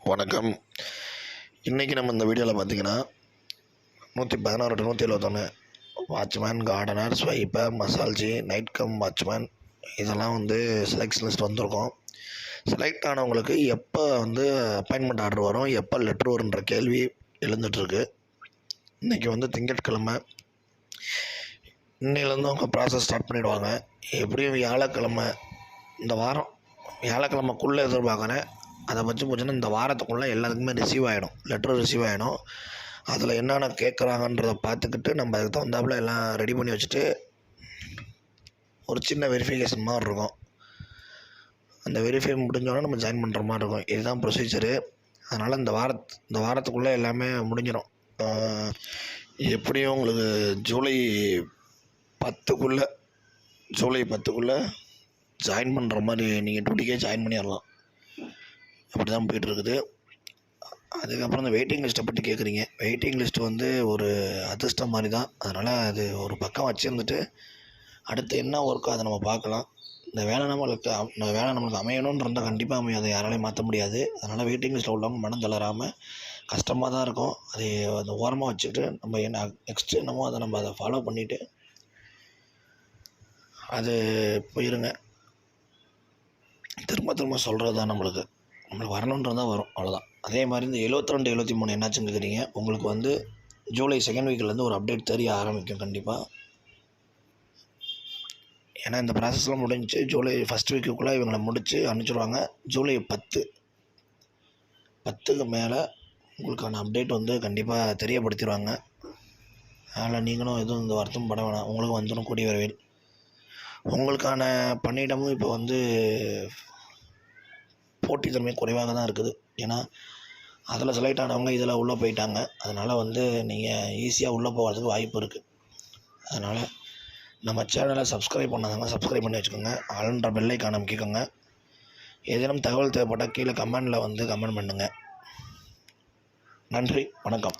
வணக்கம். இன்றைக்கி நம்ம இந்த வீடியோவில் பார்த்திங்கன்னா 116 to 171 வாட்ச்மேன், கார்டனர், ஸ்வைப்பர், மசால்ஜி, நைட் கம் வாட்ச்மேன் இதெல்லாம் செலெக்ஷன் லிஸ்ட் வந்திருக்கோம். செலக்ட் ஆனவங்களுக்கு எப்போ அப்பாயின்மெண்ட் ஆர்டர் வரும், எப்போ லெட்ரு வருன்ற கேள்வி எழுந்துட்டுருக்கு. இன்றைக்கி திங்கட்கிழமை. இன்னையிலேருந்து அவங்க ப்ராசஸ் ஸ்டார்ட் பண்ணிவிடுவாங்க. எப்படியும் வியாழக்கிழமை, இந்த வாரம் வியாழக்கிழமைக்குள்ளே எதிர்பார்க்குறேன். அதை வச்சு போச்சுன்னா இந்த வாரத்துக்குள்ளே எல்லாத்துக்குமே லெட்ரு ரிசீவ் ஆகிடும். அதில் என்னென்ன கேட்குறாங்கன்றதை பார்த்துக்கிட்டு நம்ம அதுக்கு தகுந்தாப்புல எல்லாம் ரெடி பண்ணி வச்சுட்டு ஒரு சின்ன வெரிஃபிகேஷன் மாதிரி இருக்கும். அந்த வெரிஃபை முடிஞ்சோடனே நம்ம ஜாயின் பண்ணுற மாதிரி இருக்கும். இதுதான் ப்ரொசீஜரு. அதனால் இந்த வாரத்துக்குள்ளே எல்லாமே முடிஞ்சிடும். எப்படியும் உங்களுக்கு ஜூலை 10க்குள்ளே ஜாயின் பண்ணுற மாதிரி நீங்கள் 2 ஜாயின் பண்ணிடலாம். அப்படி தான் போய்ட்டுருக்குது. அதுக்கப்புறம் இந்த வெயிட்டிங் லிஸ்ட்டை பற்றி கேட்குறீங்க. வெயிட்டிங் லிஸ்ட்டு ஒரு அதிர்ஷ்டம் மாதிரி தான். அதனால் அது ஒரு பக்கம் வச்சுருந்துட்டு அடுத்து என்ன ஒர்க்கோ அதை நம்ம பார்க்கலாம். இந்த வேலை நம்மளுக்கு அமையணும்னு இருந்தால் கண்டிப்பாக அமையும். அதை யாராலையும் மாற்ற முடியாது. அதனால் வெயிட்டிங் லிஸ்ட்டில் உள்ளவங்க மனம் தளராமல், கஷ்டமாக தான் இருக்கும், அதை அந்த ஓரமாக வச்சுட்டு நம்ம நெக்ஸ்ட்டு என்னமோ அதை ஃபாலோ பண்ணிவிட்டு அது போயிருங்க. திரும்ப சொல்கிறது தான் நம்மளுக்கு வரணுன்றதான் வரும், அவ்வளோதான். அதே மாதிரி இந்த 72, 73 என்னாச்சுன்னு கேட்குறீங்க. உங்களுக்கு ஜூலை 2nd வீக்லேருந்து ஒரு அப்டேட் தெரிய ஆரம்பிக்கும் கண்டிப்பாக. ஏன்னா இந்த ப்ராசஸ்லாம் முடிஞ்சு ஜூலை 1st வீக்குள்ளே இவங்களை முடித்து அனுப்பிச்சிடுவாங்க. ஜூலை 10க்கு மேலே உங்களுக்கான அப்டேட் கண்டிப்பாக தெரியப்படுத்திடுவாங்க. அதனால் நீங்களும் எதுவும் இந்த வருத்தம் பட வேணாம். உங்களுக்கும் வந்துடும் கூடிய விரைவில். உங்களுக்கான பணியிடமும் இப்போ போட்டித்தன்மை குறைவாக தான் இருக்குது. ஏன்னா அதில் செலக்ட் ஆனவங்க இதில் உள்ளே போயிட்டாங்க. அதனால் நீங்கள் ஈஸியாக உள்ளே போகிறதுக்கு வாய்ப்பு இருக்குது. அதனால் நம்ம சேனலை சப்ஸ்கிரைப் பண்ணாதவங்க சப்ஸ்கிரைப் பண்ணி வச்சுக்கோங்க. ஆல்ன்ற பெல் ஐகானை அமைக்கிக்கோங்க. ஏதேனும் தகவல் தேவைப்பட்டால் கீழே கமெண்டில் கமெண்ட் பண்ணுங்கள். நன்றி, வணக்கம்.